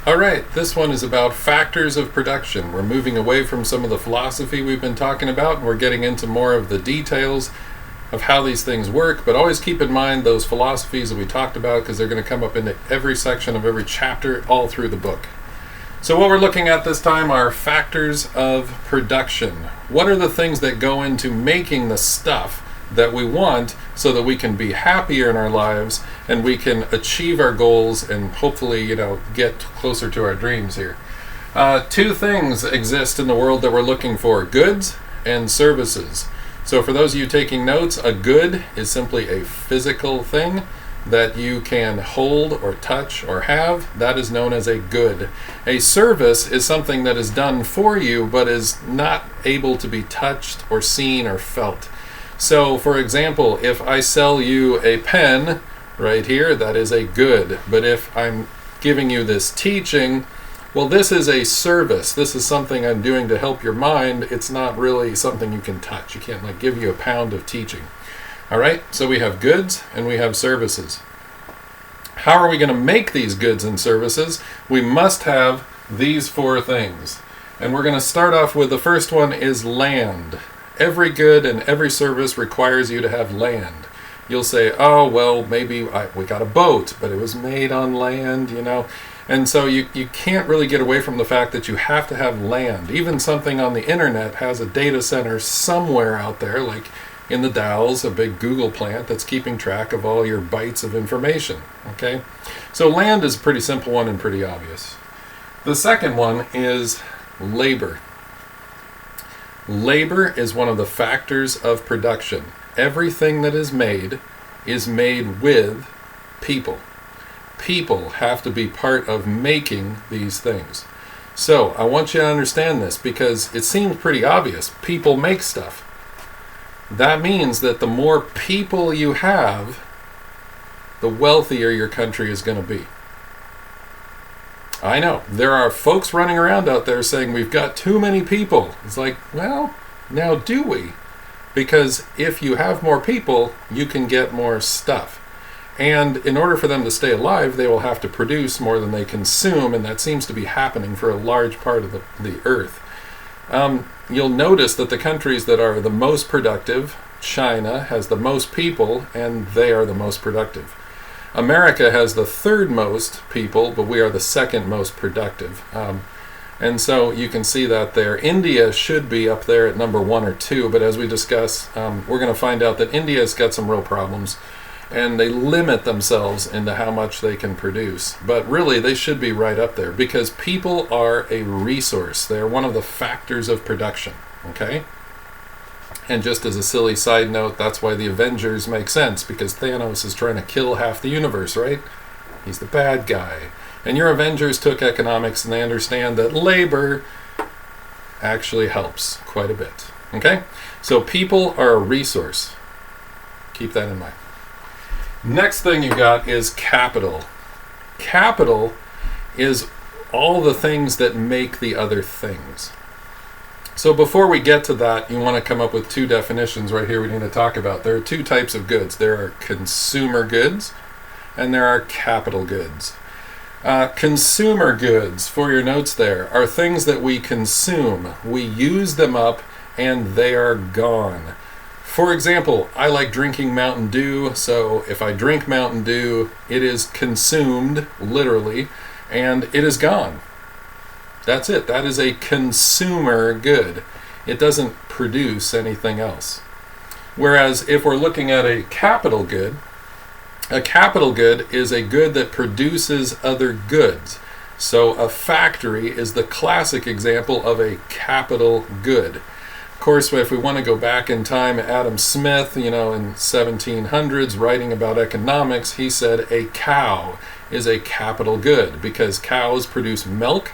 All right, this one is about factors of production. We're moving away from some of the philosophy we've been talking about, and we're getting into more of the details of how these things work. But always keep in mind those philosophies that we talked about, because they're going to come up into every section of every chapter all through the book. So what we're looking at this time are factors of production. What are the things that go into making the stuff that we want so that we can be happier in our lives and we can achieve our goals and hopefully, get closer to our dreams here. Two things exist in the world that we're looking for: goods and services. So for those of you taking notes, a good is simply a physical thing that you can hold or touch or have. That is known as a good. A service is something that is done for you but is not able to be touched or seen or felt. So, for example, if I sell you a pen right here, that is a good. But if I'm giving you this teaching, well, this is a service. This is something I'm doing to help your mind. It's not really something you can touch. You can't give you a pound of teaching. All right, so we have goods and we have services. How are we going to make these goods and services? We must have these four things. And we're going to start off with the first one is land. Every good and every service requires you to have land. You'll say, oh, well, maybe we got a boat, but it was made on land, And so you can't really get away from the fact that you have to have land. Even something on the internet has a data center somewhere out there, like in the Dalles, a big Google plant that's keeping track of all your bytes of information. Okay? So land is a pretty simple one and pretty obvious. The second one is labor. Labor is one of the factors of production. Everything that is made with people. People have to be part of making these things. So I want you to understand this because it seems pretty obvious. People make stuff. That means that the more people you have, the wealthier your country is going to be. I know, there are folks running around out there saying we've got too many people. It's like, well, now do we? Because if you have more people, you can get more stuff. And in order for them to stay alive, they will have to produce more than they consume, and that seems to be happening for a large part of the earth. You'll notice that the countries that are the most productive, China has the most people, and they are the most productive. America has the third most people, but we are the second most productive. And so you can see that there. India should be up there at number 1 or 2, but as we discuss, we're going to find out that India's got some real problems, and they limit themselves into how much they can produce. But really, they should be right up there, because people are a resource. They're one of the factors of production, okay? And just as a silly side note, that's why the Avengers make sense, because Thanos is trying to kill half the universe, right? He's the bad guy. And your Avengers took economics, and they understand that labor actually helps quite a bit. Okay? So people are a resource. Keep that in mind. Next thing you got is capital. Capital is all the things that make the other things. So before we get to that, you want to come up with two definitions right here we need to talk about. There are two types of goods. There are consumer goods and there are capital goods. Consumer goods, for your notes there, are things that we consume. We use them up and they are gone. For example, I like drinking Mountain Dew, so if I drink Mountain Dew, it is consumed, literally, and it is gone. That's it. That is a consumer good. It doesn't produce anything else. Whereas if we're looking at a capital good is a good that produces other goods. So a factory is the classic example of a capital good. Of course, if we want to go back in time, Adam Smith, in 1700s, writing about economics, he said a cow is a capital good because cows produce milk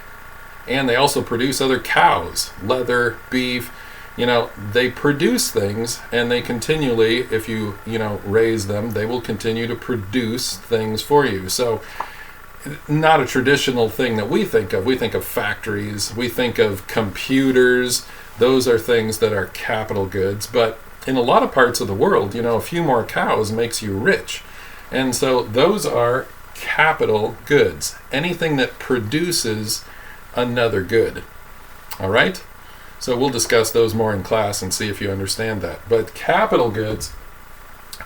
and they also produce other cows, leather, beef. They produce things, and they continually, if you raise them, they will continue to produce things for you. So not a traditional thing that we think of. We think of factories, we think of computers. Those are things that are capital goods. But in a lot of parts of the world, a few more cows makes you rich. And so those are capital goods. Anything that produces another good. All right? So we'll discuss those more in class and see if you understand that. But capital goods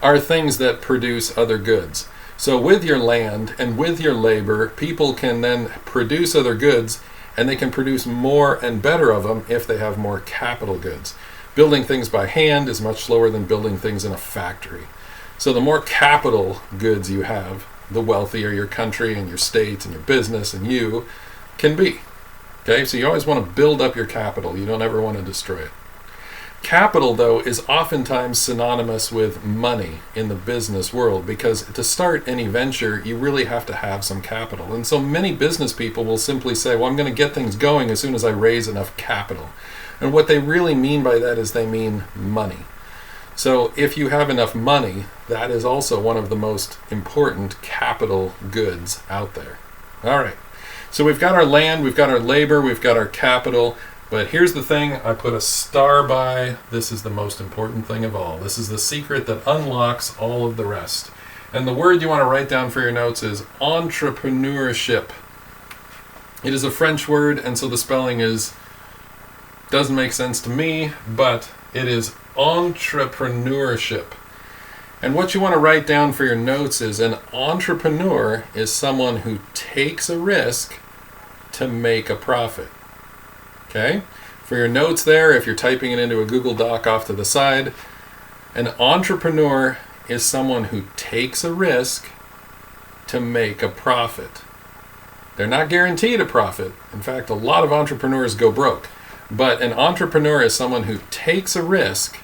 are things that produce other goods. So with your land and with your labor, people can then produce other goods, and they can produce more and better of them if they have more capital goods. Building things by hand is much slower than building things in a factory. So the more capital goods you have, the wealthier your country and your state and your business and you can be. Okay, so you always want to build up your capital. You don't ever want to destroy it. Capital, though, is oftentimes synonymous with money in the business world, because to start any venture, you really have to have some capital. And so many business people will simply say, well, I'm going to get things going as soon as I raise enough capital. And what they really mean by that is they mean money. So if you have enough money, that is also one of the most important capital goods out there. All right. So we've got our land, we've got our labor, we've got our capital, but here's the thing I put a star by. This is the most important thing of all. This is the secret that unlocks all of the rest. And the word you want to write down for your notes is entrepreneurship. It is a French word, and so the spelling doesn't make sense to me, but it is entrepreneurship. And what you want to write down for your notes is an entrepreneur is someone who takes a risk to make a profit. Okay? For your notes there, if you're typing it into a Google Doc off to the side, an entrepreneur is someone who takes a risk to make a profit. They're not guaranteed a profit. In fact, a lot of entrepreneurs go broke. But an entrepreneur is someone who takes a risk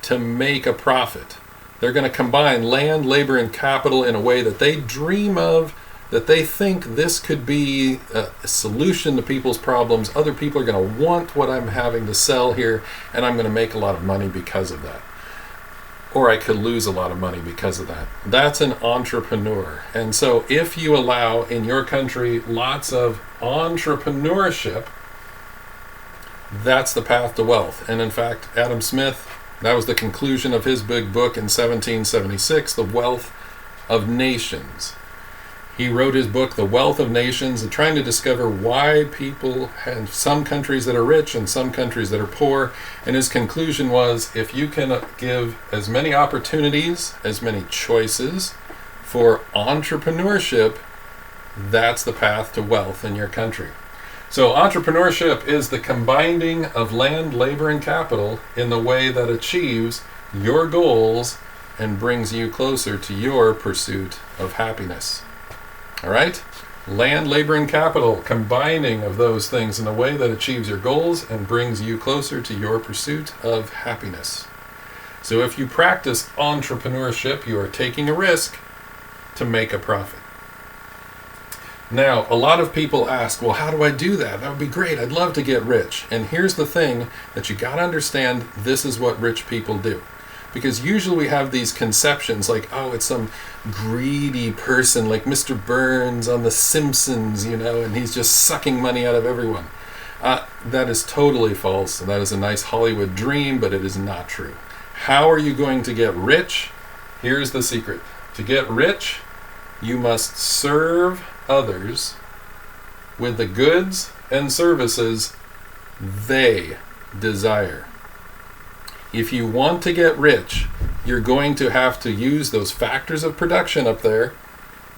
to make a profit. They're going to combine land, labor, and capital in a way that they dream of, that they think this could be a solution to people's problems. Other people are going to want what I'm having to sell here, and I'm going to make a lot of money because of that. Or I could lose a lot of money because of that. That's an entrepreneur. And so if you allow in your country lots of entrepreneurship, that's the path to wealth. And in fact, Adam Smith, that was the conclusion of his big book in 1776, The Wealth of Nations. He wrote his book, The Wealth of Nations, and trying to discover why people have some countries that are rich and some countries that are poor. And his conclusion was, if you can give as many opportunities, as many choices for entrepreneurship, that's the path to wealth in your country. So entrepreneurship is the combining of land, labor, and capital in the way that achieves your goals and brings you closer to your pursuit of happiness. All right? Land, labor, and capital, combining of those things in a way that achieves your goals and brings you closer to your pursuit of happiness. So if you practice entrepreneurship, you are taking a risk to make a profit. Now, a lot of people ask, well, how do I do that? That would be great. I'd love to get rich. And here's the thing that you got to understand, this is what rich people do. Because usually we have these conceptions like, oh, it's some greedy person like Mr. Burns on The Simpsons, and he's just sucking money out of everyone. That is totally false. And that is a nice Hollywood dream, but it is not true. How are you going to get rich? Here's the secret. To get rich, you must serve others with the goods and services they desire. If you want to get rich, you're going to have to use those factors of production up there.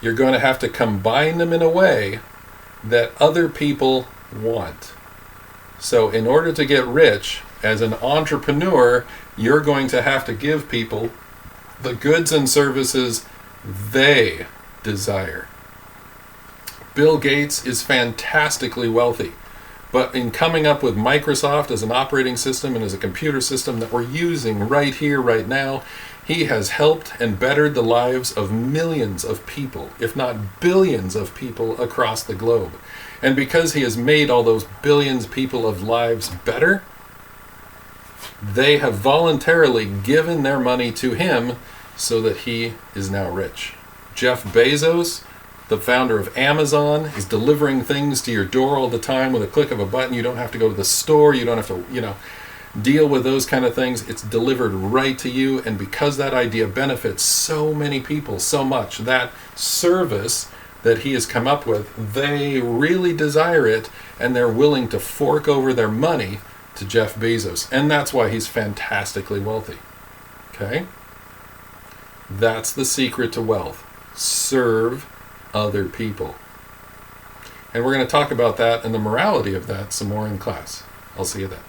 You're going to have to combine them in a way that other people want. So in order to get rich, as an entrepreneur, you're going to have to give people the goods and services they desire. Bill Gates is fantastically wealthy, but in coming up with Microsoft as an operating system and as a computer system that we're using right here, right now, he has helped and bettered the lives of millions of people, if not billions of people across the globe. And because he has made all those billions of people of lives better, they have voluntarily given their money to him so that he is now rich. Jeff Bezos, the founder of Amazon, is delivering things to your door all the time with a click of a button. You don't have to go to the store. You don't have to, deal with those kind of things. It's delivered right to you, and because that idea benefits so many people so much, that service that he has come up with, they really desire it, and they're willing to fork over their money to Jeff Bezos. And that's why he's fantastically wealthy. Okay? That's the secret to wealth. Serve other people. And we're going to talk about that and the morality of that some more in class. I'll see you then.